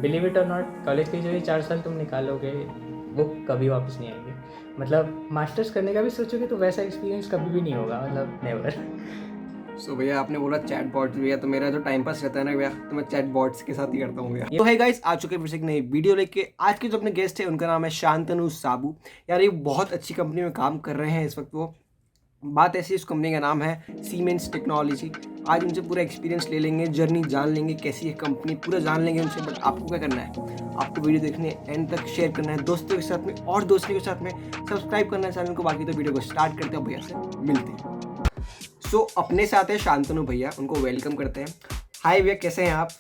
Believe it और not, college के जो ये 4 साल तुम निकालोगे वो कभी वापस नहीं आएंगे। मतलब मास्टर्स करने का भी सोचोगे तो वैसा एक्सपीरियंस कभी भी नहीं होगा, मतलब नेवर। सो भैया आपने बोला चैट बॉट्स भैया, तो मेरा जो टाइम पास रहता है ना भैया, तो मैं चैट बॉट्स के साथ ही करता हूँ भैया। तो है गाइस, आ चुके हैं फिर से एक नई वीडियो लेके। आज के जो अपने गेस्ट है उनका नाम है शांतनु साबू। यार ये बहुत अच्छी कंपनी में काम कर रहे हैं इस वक्त वो। बात ऐसी, इस कंपनी का नाम है सीमेंस टेक्नोलॉजी। आज उनसे पूरा एक्सपीरियंस ले लेंगे, जर्नी जान लेंगे कैसी है कंपनी, पूरा जान लेंगे उनसे। बट आपको क्या करना है, आपको वीडियो देखने एंड तक शेयर करना है दोस्तों के साथ में, और दोस्तों के साथ में सब्सक्राइब करना है चैनल को। बाकी तो वीडियो को स्टार्ट करते हैं, भैया से मिलते हैं। सो अपने साथ है शांतनु भैया, उनको वेलकम करते हैं। हाय भैया, कैसे हैं आप?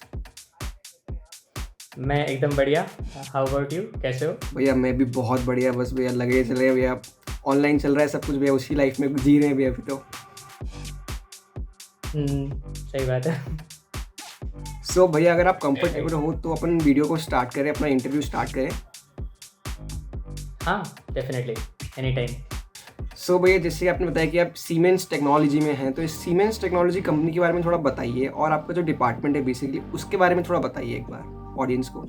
मैं एकदम बढ़िया। हाउ अबाउट यू, कैसे हो? भैया मैं भी बहुत बढ़िया, बस भैया लगे चल रहे हैं भैया, ऑनलाइन चल रहा है सब कुछ भैया, उसी लाइफ में जी रहे हैं भैया अभी तो। सही बात है। सो भैया अगर आप कंफर्टेबल हो तो अपन वीडियो को स्टार्ट करें, अपना इंटरव्यू स्टार्ट करें। हाँ, डेफिनेटली, एनी टाइम। सो भैया जैसे आपने बताया कि आप सीमेंस टेक्नोलॉजी में हैं, तो इस सीमेंस टेक्नोलॉजी कंपनी के बारे में थोड़ा बताइए, और आपका जो डिपार्टमेंट है बेसिकली उसके बारे में थोड़ा बताइए एक बार ऑडियंस को।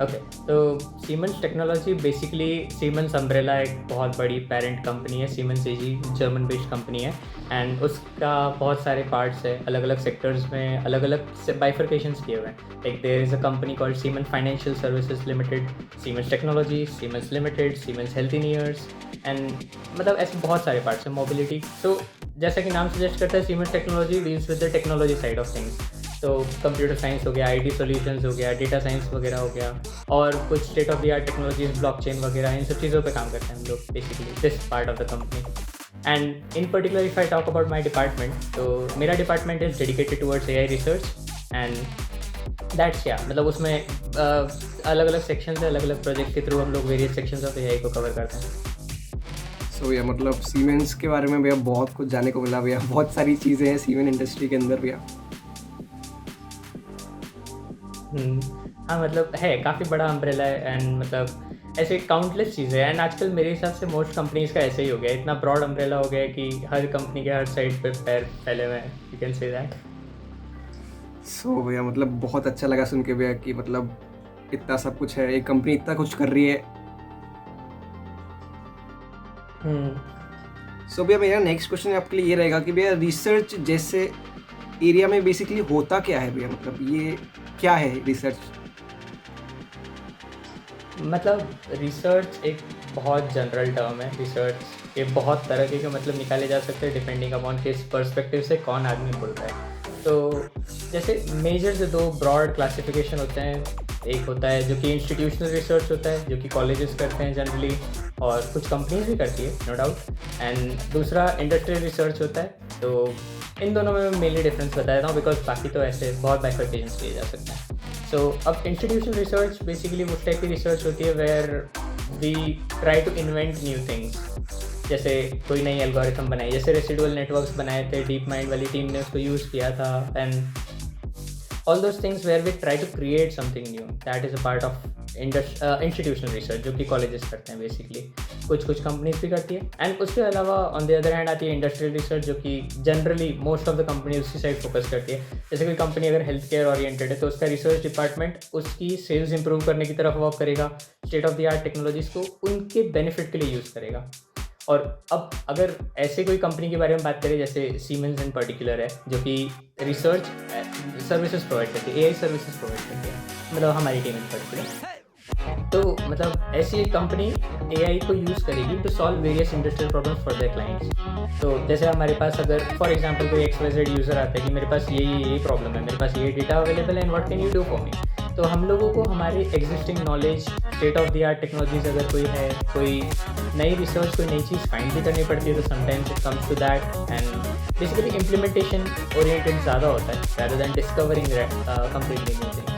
ओके, तो siemens technology basically siemens umbrella एक बहुत बड़ी पेरेंट कंपनी है। सीमेंस एजी जर्मन बेस्ड कंपनी है, एंड उसका बहुत सारे पार्ट्स है, अलग अलग सेक्टर्स में अलग अलग बाइफर्केशंस किए हुए हैं। Like there is a company called Siemens financial services limited, Siemens technology, Siemens limited, Siemens health engineers, and मतलब ऐसे बहुत सारे पार्ट्स हैं। मोबिलिटी, तो जैसा कि नाम सजेस्ट करता है, siemens technology deals with the technology side of things. तो कंप्यूटर साइंस हो गया, आईटी सॉल्यूशंस हो गया, डेटा साइंस वगैरह हो गया, और कुछ state of the art technologies, blockchain वगैरह, इन सब चीज़ों पे काम करते हैं हम लोग basically, this part of the company. And in particular if I talk about my department, तो मेरा department is dedicated towards AI research, and that's क्या मतलब उसमें अलग अलग सेक्शंस है, अलग अलग प्रोजेक्ट के थ्रू हम लोग वेरियस सेक्शंस ऑफ एआई को कवर करते हैं। सो भैया मतलब सीमेंस के बारे में भैया बहुत कुछ जानने को मिला भैया, बहुत सारी चीज़ें हैं सीमेंट इंडस्ट्री के अंदर भैया। हाँ, मतलब है काफ़ी बड़ा अम्ब्रेला है, एंड मतलब ऐसे काउंटलेस चीज़ें हैं। एंड आजकल मेरे हिसाब से मोस्ट कंपनीज़ का ऐसे ही हो गया, इतना ब्रॉड अम्ब्रेला हो गया है कि हर कंपनी के हर साइड पे पैर फैले हुए हैं, यू कैन से दैट। सो भैया मतलब बहुत अच्छा लगा सुन के भैया कि मतलब इतना सब कुछ है, एक कंपनी इतना कुछ कर रही है। सो भैया मेरा नेक्स्ट क्वेश्चन आपके लिए ये रहेगा कि भैया रिसर्च जैसे एरिया में बेसिकली होता क्या है भैया, मतलब ये क्या है रिसर्च? मतलब रिसर्च एक बहुत जनरल टर्म है। रिसर्च के बहुत तरह के मतलब निकाले जा सकते हैं डिपेंडिंग अपॉन किस पर्सपेक्टिव से कौन आदमी बोल रहा है। तो जैसे मेजर जो दो ब्रॉड क्लासिफिकेशन होते हैं, एक होता है जो कि इंस्टीट्यूशनल रिसर्च होता है, जो कि कॉलेजेस करते हैं जनरली, और कुछ कंपनीज भी करती है नो डाउट, एंड दूसरा इंडस्ट्रियल रिसर्च होता है। तो इन दोनों में मैं मेनली डिफरेंस बता देता हूँ, बिकॉज बाकी तो ऐसे बहुत बाइफर्केशंस किए जा सकते हैं। सो अब इंस्टीट्यूशनल रिसर्च बेसिकली उस टाइप की रिसर्च होती है where we try to invent new things. जैसे कोई नई एल्गोरिथम बनाई, जैसे रेसिडुअल नेटवर्क्स बनाए थे, डीप माइंड वाली टीम ने उसको यूज़ किया था, and all those things where we try to create something new, that is a part of institutional research, जो कि कॉलेजेस करते हैं बेसिकली, कुछ कंपनीज भी करती है। एंड उसके अलावा ऑन द अदर हैंड आती है इंडस्ट्रियल रिसर्च, जो कि generally most of the company उसी साइड फोकस करती है। जैसे कोई कंपनी अगर हेल्थ केयर ओरिएंटेड है तो उसका रिसर्च डिपार्टमेंट उसकी सेल्स इंप्रूव करने की तरफ वर्क करेगा, state of the art technologies को उनके बेनिफिट के लिए यूज़ करेगा। और अब अगर ऐसे कोई कंपनी के बारे में बात करें, जैसे सीमेंस इन पर्टिकुलर है, जो कि रिसर्च सर्विसेज प्रोवाइड करती है, एआई सर्विसेज प्रोवाइड करती है, मतलब हमारी टीम इन पर्टिकुलर। तो मतलब ऐसी एक कंपनी एआई को यूज़ करेगी to solve various industrial problems for their clients. तो जैसे हमारे पास अगर फॉर एग्जांपल कोई XYZ यूज़र आता है कि मेरे पास ये प्रॉब्लम है, मेरे पास ये डेटा अवेलेबल है, and what can you do for me, तो हम लोगों को हमारी existing knowledge, state of the art technologies अगर कोई है, कोई नई रिसर्च, कोई नई चीज़ फाइंड भी करनी पड़ती है, तो sometimes it comes to that, and basically implementation oriented ज़्यादा होता है rather than discovering completely new things।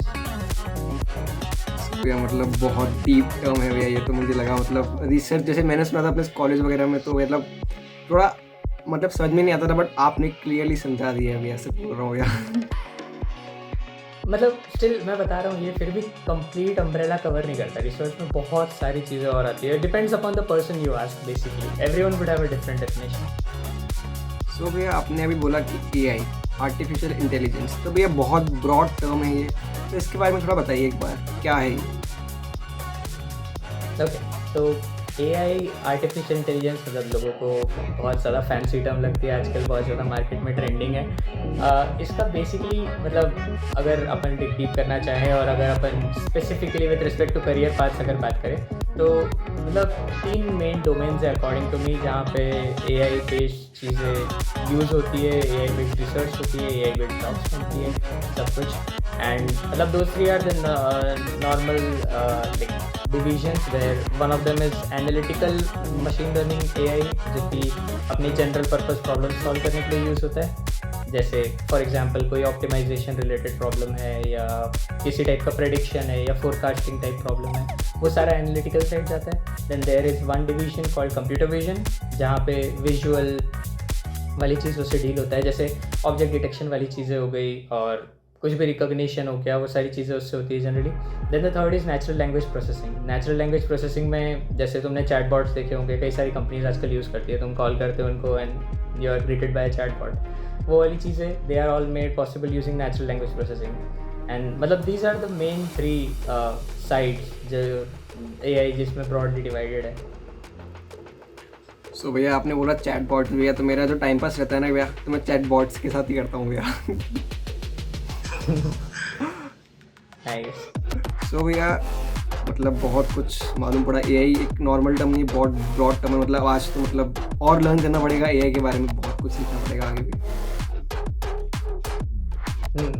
भैया मतलब बहुत डीप टर्म है भैया ये, तो मुझे लगा मतलब रिसर्च जैसे मैंने सुना था अपने कॉलेज वगैरह में, तो मतलब थोड़ा मतलब समझ में नहीं आता था, बट आपने क्लियरली समझा दिया है भैया, ऐसे बोल रहा हूँ भैया। मतलब स्टिल मैं बता रहा हूँ, ये फिर भी कंप्लीट अम्ब्रेला कवर नहीं करता। रिसर्च में बहुत सारी चीज़ें और आती है, depends upon the person you ask, basically everyone would have a different definition. So भैया आपने अभी बोला कि एआई, आर्टिफिशियल इंटेलिजेंस, तो भैया बहुत ब्रॉड टर्म है ये, तो इसके बारे में थोड़ा बताइए एक बार, क्या है ये? ओके, तो AI आर्टिफिशियल इंटेलिजेंस मतलब लोगों को बहुत ज़्यादा फैंसी टर्म लगती है आजकल, बहुत ज़्यादा मार्केट में ट्रेंडिंग है। इसका बेसिकली मतलब अगर अपन डिग डीप करना चाहें और अगर अपन specifically with respect to career paths अगर बात करें तो मतलब 3 मेन डोमेन्स है अकॉर्डिंग टू मी जहाँ पे AI बेस्ड चीज़ें यूज़ होती है, AI बेस्ड रिसर्च होती है, AI बेस्ड जॉब्स होती है, सब कुछ। एंड मतलब those 3 are the normal like divisions where one of them is analytical machine learning AI जो कि अपनी जनरल पर्पस प्रॉब्लम सॉल्व करने के लिए यूज़ होता है। जैसे फॉर एग्जांपल कोई ऑप्टिमाइजेशन रिलेटेड प्रॉब्लम है या किसी टाइप का प्रेडिक्शन है या फोरकास्टिंग टाइप प्रॉब्लम है, वो सारा एनालिटिकल साइड जाता है। Then there is one division called computer vision जहाँ पे विजुअल वाली चीज़ों से डील होता है, जैसे ऑब्जेक्ट डिटेक्शन वाली चीज़ें हो गई और कुछ भी रिकॉग्निशन हो गया, वो सारी चीज़ें उससे होती है generally. Then the third is natural language processing. Natural language processing में जैसे तुमने चैटबॉट्स देखे होंगे, कई सारी कंपनीज आजकल यूज़ करती है, तुम कॉल करते हो उनको and you are greeted by chatbot. वो वाली चीज़ें they are all made possible using natural language processing. And मतलब these are the main 3 sides जो AI जिसमें ब्रॉडली डिवाइडेड है। सो भैया आपने बोला चैट बॉट भैया, तो मेरा जो टाइम पास रहता है ना भैया, तो मैं चैट बॉट्स के साथ ही करता हूँ भैया। सो भैया मतलब बहुत कुछ मालूम पड़ा। AI एक नॉर्मल टर्म नहीं, बहुत ब्रॉड टर्म है। मतलब आज तो मतलब और लर्न करना पड़ेगा AI के बारे में, बहुत कुछ सीखना पड़ेगा आगे भी।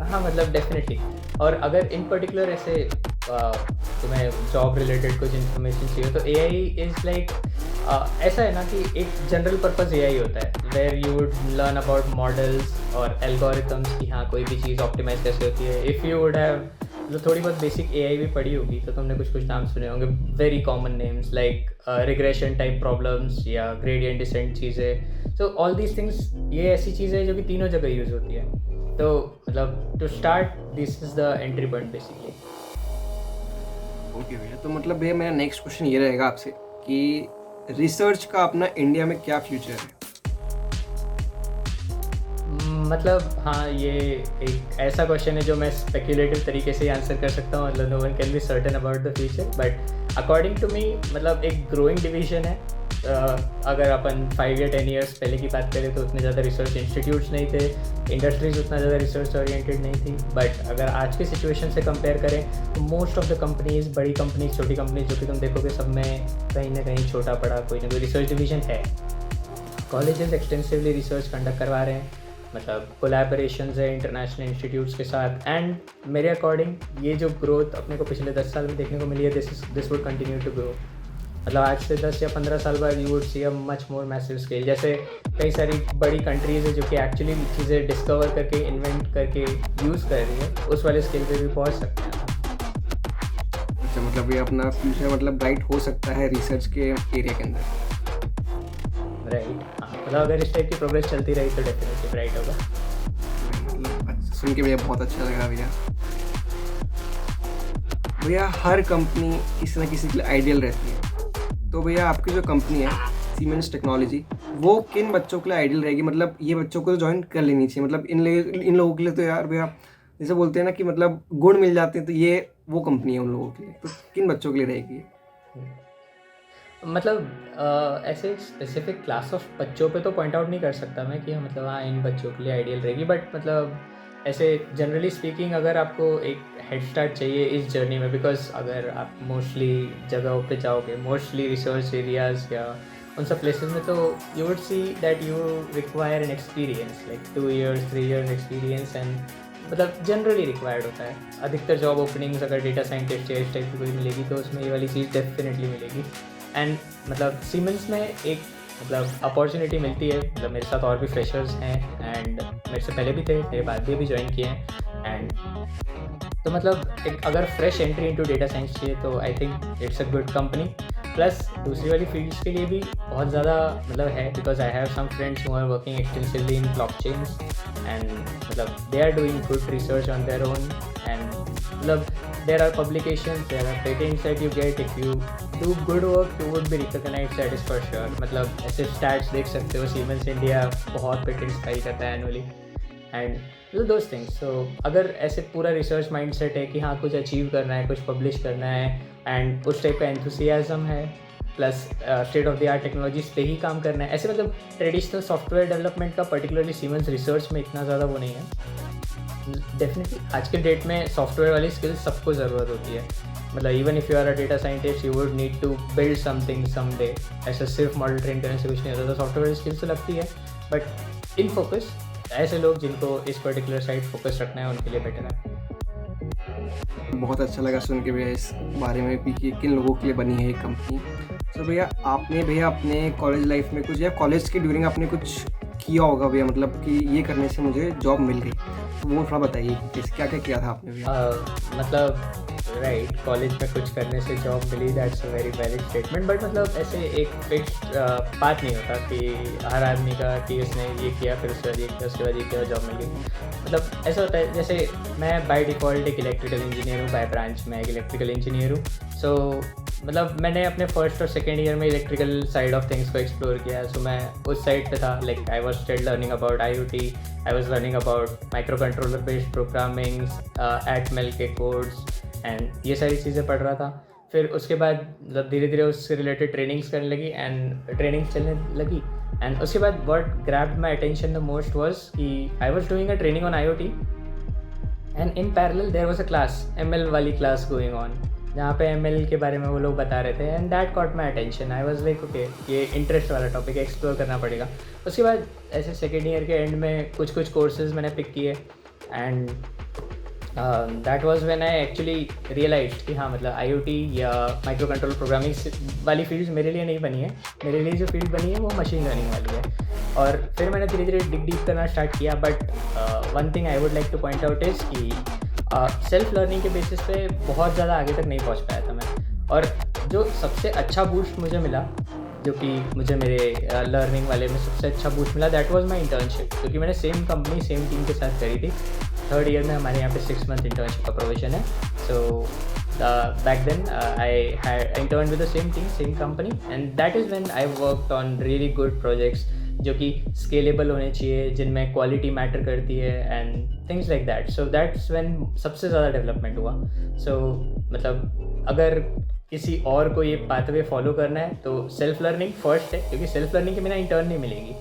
हाँ मतलब डेफिनेटली। और अगर इन पर्टिकुलर ऐसे तुम्हें जॉब रिलेटेड कुछ इन्फॉर्मेशन चाहिए तो AI इज़ लाइक ऐसा है ना कि एक जनरल पर्पस AI होता है where you would learn about models और एल्गोरिथम्स कि हाँ कोई भी चीज़ ऑप्टिमाइज कैसे होती है। इफ़ यू वुड हैव मतलब थोड़ी बहुत बेसिक AI भी पढ़ी होगी तो तुमने कुछ नाम सुने होंगे, very common names like regression type problems या ग्रेडियंट डिसेंट चीज़ें। सो ऑल दीज थिंग्स ये ऐसी चीज़ें हैं जो कि तीनों जगह यूज़ होती है। तो मतलब to start this is the entry point basically. Okay भैया, तो मतलब भैया मेरा नेक्स्ट क्वेश्चन ये रहेगा आपसे कि रिसर्च का अपना इंडिया में क्या फ्यूचर है? मतलब हाँ, ये एक ऐसा क्वेश्चन है जो मैं स्पेक्यूलेटिव तरीके से आंसर कर सकता हूँ। मतलब no one can be certain about the future, but according to me मतलब एक ग्रोइंग डिवीजन है। अगर अपन 5 या 10 ईयर्स पहले की बात करें तो उतने ज़्यादा रिसर्च इंस्टीट्यूट्स नहीं थे, इंडस्ट्रीज उतना ज़्यादा रिसर्च ओरिएंटेड नहीं थी। बट अगर आज के सिचुएशन से कंपेयर करें तो मोस्ट ऑफ द कंपनीज़, बड़ी कंपनीज, छोटी कंपनीज जो कि तुम देखोगे सब में कहीं ना कहीं छोटा बड़ा कोई ना कोई रिसर्च डिवीजन है। कॉलेजेस एक्सटेंसिवली रिसर्च कंडक्ट करवा रहे हैं, मतलब कोलैबोरेशंस है इंटरनेशनल इंस्टीट्यूट्स के साथ। एंड मेरे अकॉर्डिंग ये जो ग्रोथ अपने को पिछले 10 साल में देखने को मिली है, this would continue to grow. मतलब आज से 10 या 15 साल बाद you would see a much more massive scale. जैसे कई सारी बड़ी कंट्रीज़ है जो कि एक्चुअली चीज़ें डिस्कवर करके, इन्वेंट करके यूज़ कर रही है, उस वाले स्केल पे भी पहुंच सकते हैं। अच्छा, मतलब ये अपना फ्यूचर मतलब ब्राइट हो सकता है रिसर्च के एरिया के अंदर, राइट? हाँ, मतलब अगर इस टाइप की प्रोग्रेस चलती रही तो डेफिनेटली ब्राइट होगा। मतलब सुन के भैया बहुत अच्छा लगा भैया। भैया हर कंपनी किसी न किसी के लिए आइडियल रहती है, तो भैया आपकी जो कंपनी है सीमेंस टेक्नोलॉजी, वो किन बच्चों के लिए आइडियल रहेगी? मतलब ये बच्चों को तो ज्वाइन कर लेनी चाहिए। मतलब इन लोगों के लिए तो यार भैया जैसे बोलते हैं ना कि मतलब गुण मिल जाते हैं, तो ये वो कंपनी है उन लोगों के लिए। तो किन बच्चों के लिए रहेगी? मतलब ऐसे स्पेसिफिक क्लास ऑफ बच्चों पे तो पॉइंट आउट नहीं कर सकता मैं कि मतलब हाँ इन बच्चों के लिए आइडियल रहेगी, बट मतलब ऐसे जनरली स्पीकिंग अगर आपको एक हेड स्टार्ट चाहिए इस जर्नी में, बिकॉज अगर आप मोस्टली जगहों पे जाओगे, मोस्टली रिसर्च एरियाज़ या उन सब प्लेसेस में, तो you would see that you require an experience like 2 years 3 years experience, and मतलब जनरली रिक्वायर्ड होता है। अधिकतर जॉब ओपनिंग्स अगर डेटा साइंटिस्ट या इस टाइप की कोई मिलेगी तो उसमें ये वाली चीज़ डेफिनेटली मिलेगी। एंड मतलब सीमेंस में एक मतलब अपॉर्चुनिटी मिलती है। मतलब मेरे साथ और भी फ्रेशर्स हैं एंड मेरे से पहले भी थे, मेरे बाद भी अभी ज्वाइन किए हैं। एंड तो मतलब एक अगर fresh entry into data science चाहिए तो I think it's a good company. Plus दूसरी वाली फील्ड्स के लिए भी बहुत ज़्यादा मतलब है, because I have some friends who are working extensively in blockchains and मतलब they are doing good research on their own. And मतलब there are publications, there are patents that you get. If you do good work, you would be recognized, that is for sure. मतलब ऐसे stats देख सकते हो, Siemens India बहुत patents file करता है annually, and मतलब दोज थिंग्स। सो अगर ऐसे पूरा रिसर्च माइंडसेट है कि हाँ कुछ अचीव करना है, कुछ पब्लिश करना है एंड उस टाइप का एंथुसियाज्म है, plus state of the art technologies पे ही काम करना है, ऐसे मतलब ट्रेडिशनल सॉफ्टवेयर डेवलपमेंट का पर्टिकुलरली सीमेंस रिसर्च में इतना ज़्यादा वो नहीं है। डेफिनेटली आज के डेट में सॉफ्टवेयर वाली स्किल्स सबको ज़रूरत होती है। मतलब even if you are a data scientist you would need to build something someday. ऐसा सिर्फ मॉडल ट्रेन करने से कुछ नहीं होता, तो सॉफ्टवेयर स्किल्स तो लगती है, बट इन फोकस ऐसे लोग जिनको इस पर्टिकुलर साइड फोकस रखना है उनके लिए बेटर है। बहुत अच्छा लगा सुन के भैया इस बारे में भी कि किन लोगों के लिए बनी है ये कंपनी। तो भैया आपने भैया अपने कॉलेज लाइफ में कुछ या कॉलेज के ड्यूरिंग आपने कुछ किया होगा भैया, मतलब कि ये करने से मुझे जॉब मिल गई, तो वो थोड़ा बताइए कि क्या क्या किया था आपने भैया। मतलब राइट, कॉलेज में कुछ करने से जॉब मिली, that's a very valid statement, but मतलब ऐसे एक फिक्स्ड बात नहीं होता कि हर आदमी का कि उसने ये किया फिर उसके बाद ये किया उसके बाद ये किया जॉब मिल गई। मतलब ऐसा होता है, जैसे मैं बाय डिफ़ॉल्ट एक इलेक्ट्रिकल इंजीनियर हूँ, बाय ब्रांच में एक इलेक्ट्रिकल इंजीनियर हूँ। सो मतलब मैंने अपने फर्स्ट और सेकेंड ईयर में इलेक्ट्रिकल साइड ऑफ थिंग्स को एक्सप्लोर किया। सो मैं उस साइड पे था, like I was still learning about IoT, I was learning about microcontroller based programming, Atmel के कोड्स एंड ये सारी चीज़ें पढ़ रहा था। फिर उसके बाद मतलब धीरे धीरे उससे रिलेटेड ट्रेनिंग्स करने लगी एंड ट्रेनिंग्स चलने लगी। एंड उसके बाद what grabbed my attention the most was कि I was doing a training on IoT and in parallel there was a class, ML वाली क्लास गोइंग ऑन, जहाँ पे ML के बारे में वो लोग बता रहे थे and that caught my attention. I was like okay, ये इंटरेस्ट वाला टॉपिक है, एक्सप्लोर करना पड़ेगा। उसके बाद ऐसे सेकेंड ईयर के एंड में कुछ कोर्सेज मैंने पिक किए and that was when I actually realized कि हाँ मतलब IoT या माइक्रो कंट्रोल प्रोग्रामिंग वाली फील्ड्स मेरे लिए नहीं बनी है। मेरे लिए जो फील्ड बनी है वो मशीन लर्निंग वाली है। और फिर मैंने धीरे धीरे डिग डीप करना स्टार्ट किया। But one thing I would like two point out is कि सेल्फ लर्निंग के बेसिस पे बहुत ज़्यादा आगे तक नहीं पहुंच पाया था मैं। और जो सबसे अच्छा बूस्ट मुझे मिला, जो कि मुझे मेरे लर्निंग वाले में सबसे अच्छा बूस्ट मिला, दैट वाज माय इंटर्नशिप, क्योंकि मैंने सेम कंपनी सेम टीम के साथ करी थी। थर्ड ईयर में हमारे यहाँ पे 6 मंथ इंटर्नशिप का प्रोविजन है। So back then I had intern with the same team same company and that is when I worked on really good projects जो कि स्केलेबल होने चाहिए, जिनमें क्वालिटी मैटर करती है and things like that. So that's when सबसे ज़्यादा development हुआ। सो मतलब अगर किसी और को ये पाथवे फॉलो करना है तो सेल्फ लर्निंग फर्स्ट है, क्योंकि सेल्फ लर्निंग के बिना इंटर्न नहीं मिलेगी,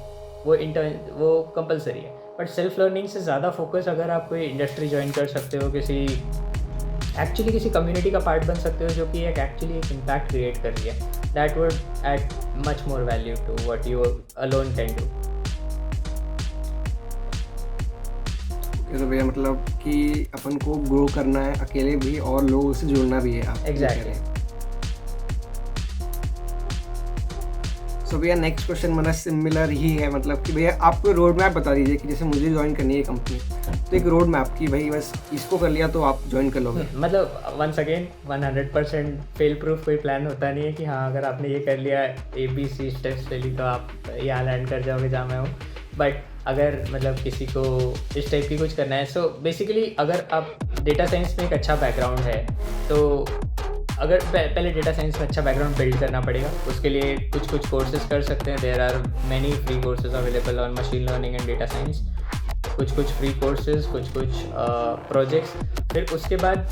वो कंपलसरी है। बट सेल्फ लर्निंग से ज़्यादा फोकस अगर आप कोई इंडस्ट्री ज्वाइन कर सकते हो, किसी कम्युनिटी का पार्ट बन सकते हो जो कि एक इम्पैक्ट क्रिएट कर रही है, that would add much more value to what you alone can do. तो भैया मतलब कि अपन को ग्रो करना है अकेले भी और लोगों से जुड़ना भी है आप। एग्जैक्टली। सो भैया नेक्स्ट क्वेश्चन मेरा सिमिलर ही है, मतलब कि भैया आप कोई रोड मैप बता दीजिए कि जैसे मुझे ज्वाइन करनी है कंपनी, तो एक रोड मैप की भाई बस इसको कर लिया तो आप ज्वाइन कर लोगे। मतलब वंस अगेन 100% फेल प्रूफ कोई प्लान होता नहीं है कि हाँ अगर आपने ये कर लिया ABC स्टेप्स ले ली तो आप यहाँ लैंड कर जाओगे जहाँ मैं हूँ। बट अगर मतलब किसी को इस टाइप की कुछ करना है, सो बेसिकली अगर आप डेटा साइंस में एक अच्छा बैकग्राउंड है तो अगर पहले डेटा साइंस में अच्छा बैकग्राउंड बिल्ड करना पड़ेगा, उसके लिए कुछ कोर्सेज कर सकते हैं। There are many free courses available on machine learning and data science, कुछ फ्री कोर्सेज, कुछ प्रोजेक्ट्स। फिर उसके बाद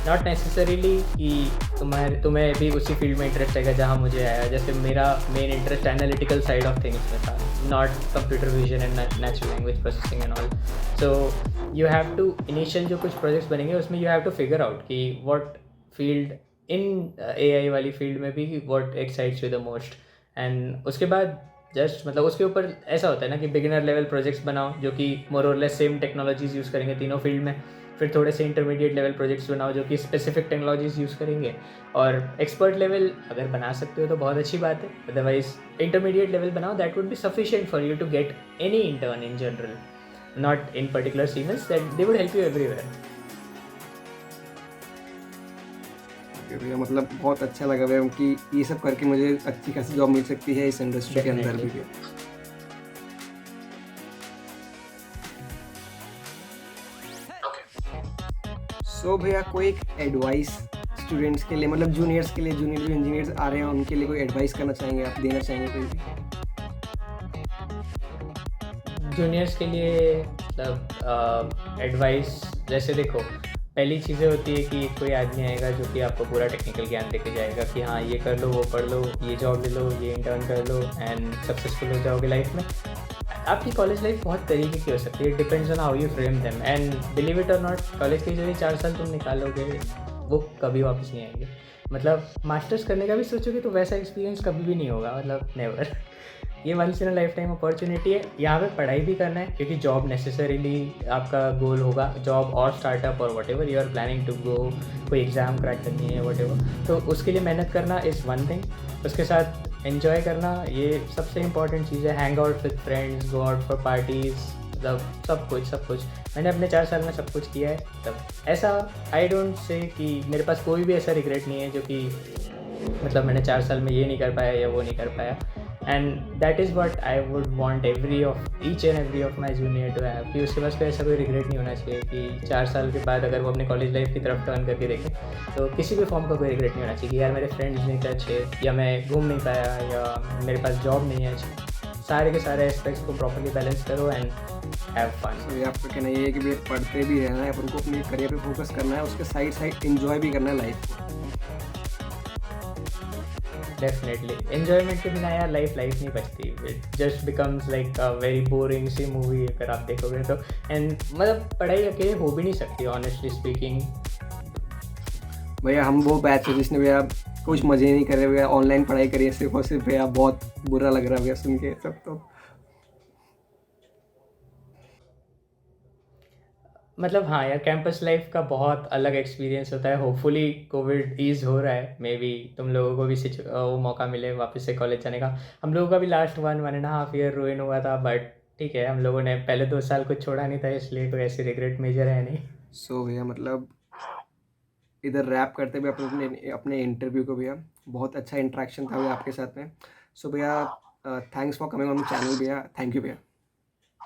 नॉट नेसेसरीली कि तुम्हें भी उसी फील्ड में इंटरेस्ट आएगा जहाँ मुझे आया। जैसे मेरा main interest analytical side of things में था, not computer vision and natural language processing and all. So you have to initial जो कुछ प्रोजेक्ट्स बनेंगे उसमें you have to figure out कि व्हाट फील्ड इन AI वाली फील्ड में भी what excites you the most. And उसके बाद जस्ट मतलब उसके ऊपर ऐसा होता है ना कि बिगिनर लेवल प्रोजेक्ट्स बनाओ जो कि मोर और लेस सेम टेक्नोलॉजीज़ यूज़ करेंगे तीनों फील्ड में। फिर थोड़े से इंटरमीडिएट लेवल प्रोजेक्ट्स बनाओ जो कि स्पेसिफिक टेक्नोलॉजीज़ यूज़ करेंगे। और एक्सपर्ट लेवल अगर बना सकते हो तो बहुत अच्छी बात है, अदरवाइज इंटरमीडिएट लेवल बनाओ, that would be sufficient for you to get any intern in general, not in particular Siemens, that they would help you everywhere. भैया मतलब बहुत अच्छा लगा भैया कि ये सब करके मुझे अच्छी खासी जॉब मिल सकती है इस इंडस्ट्री के अंदर भी। सो भैया कोई एक एडवाइस स्टूडेंट्स के लिए, मतलब जूनियर्स के लिए, जूनियर जो इंजीनियर्स आ रहे हैं उनके लिए कोई एडवाइस करना चाहेंगे आप, देना चाहेंगे कोई भी? जूनियर्स के लिए मतलब एडवाइस जैसे देखो, पहली चीज़ें होती है कि कोई आदमी आएगा जो कि आपको पूरा टेक्निकल ज्ञान देके जाएगा कि हाँ ये कर लो, वो पढ़ लो, ये जॉब ले लो, ये इंटर्न कर लो एंड सक्सेसफुल हो जाओगे लाइफ में। आपकी कॉलेज लाइफ बहुत तरीके की हो सकती है, depends on how you frame them and believe it और नॉट, कॉलेज के जो ये 4 साल तुम निकालोगे वो कभी वापस नहीं आएंगे। मतलब मास्टर्स करने का भी सोचोगे तो वैसा एक्सपीरियंस कभी भी नहीं होगा, मतलब नेवर। ये once in a lifetime opportunity है। यहाँ पे पढ़ाई भी करना है क्योंकि जॉब नेसेसरीली आपका गोल होगा, जॉब और स्टार्टअप और whatever you are planning to go, कोई एग्ज़ाम क्रैक करनी है वट एवर, तो उसके लिए मेहनत करना इज़ वन थिंग। उसके साथ एन्जॉय करना ये सबसे इंपॉर्टेंट चीज़ है। Hang out with friends, go out for parties, मतलब सब कुछ मैंने अपने 4 साल में सब कुछ किया है। तब ऐसा आई डोंट से कि मेरे पास कोई भी ऐसा रिग्रेट नहीं है जो कि मतलब मैंने 4 साल में ये नहीं कर पाया या वो नहीं कर पाया। And that is what I would want each and every of my junior to have, कि उसके पास कोई ऐसा कोई रिग्रेट नहीं होना चाहिए कि 4 साल के बाद अगर वो अपनी कॉलेज लाइफ की तरफ टर्न करके देखें तो किसी भी फॉर्म का कोई रिग्रेट नहीं होना चाहिए कि यार मेरे फ्रेंड्स नहीं थे अच्छे, या मैं घूम नहीं पाया, या मेरे पास जॉब नहीं है अच्छी। सारे के सारे एस्पेक्ट्स को प्रॉपर्ली बैलेंस करो एंड हैव फन। तो ये आपका कहना ये है कि भैया पढ़ते भी रहना है, अपन को अपने करियर पे फोकस करना है, उसके साइड एंजॉय भी करना है लाइफ को। डेफिनेटली एन्जॉयमेंट के बिना यार लाइफ नहीं बचती, it just becomes like a very boring C movie अगर आप देखोगे तो। एंड मतलब पढ़ाई अकेले हो भी नहीं सकती ऑनेस्टली स्पीकिंग। भैया हम वो बैच है जिसने भैया कुछ मज़े नहीं कर रहे भैया, ऑनलाइन पढ़ाई करिए सिर्फ और सिर्फ, भैया बहुत बुरा लग रहा है भैया सुन के सब। तो मतलब हाँ यार, कैंपस लाइफ का बहुत अलग एक्सपीरियंस होता है। होपफुली कोविड ईज़ हो रहा है, मे बी तुम लोगों को भी वो मौका मिले वापस से कॉलेज जाने का। हम लोगों का भी लास्ट 1.5 ईयर रुइन हुआ था, बट ठीक है, हम लोगों ने पहले 2 साल कुछ छोड़ा नहीं था, इसलिए कोई ऐसी रिग्रेट मेजर है नहीं। सो भैया मतलब इधर रैप करते हुए अपने अपने इंटरव्यू को भैया, बहुत अच्छा इंटरेक्शन था भैया आपके साथ में। सो भैया thanks for coming on the channel भैया, थैंक यू भैया।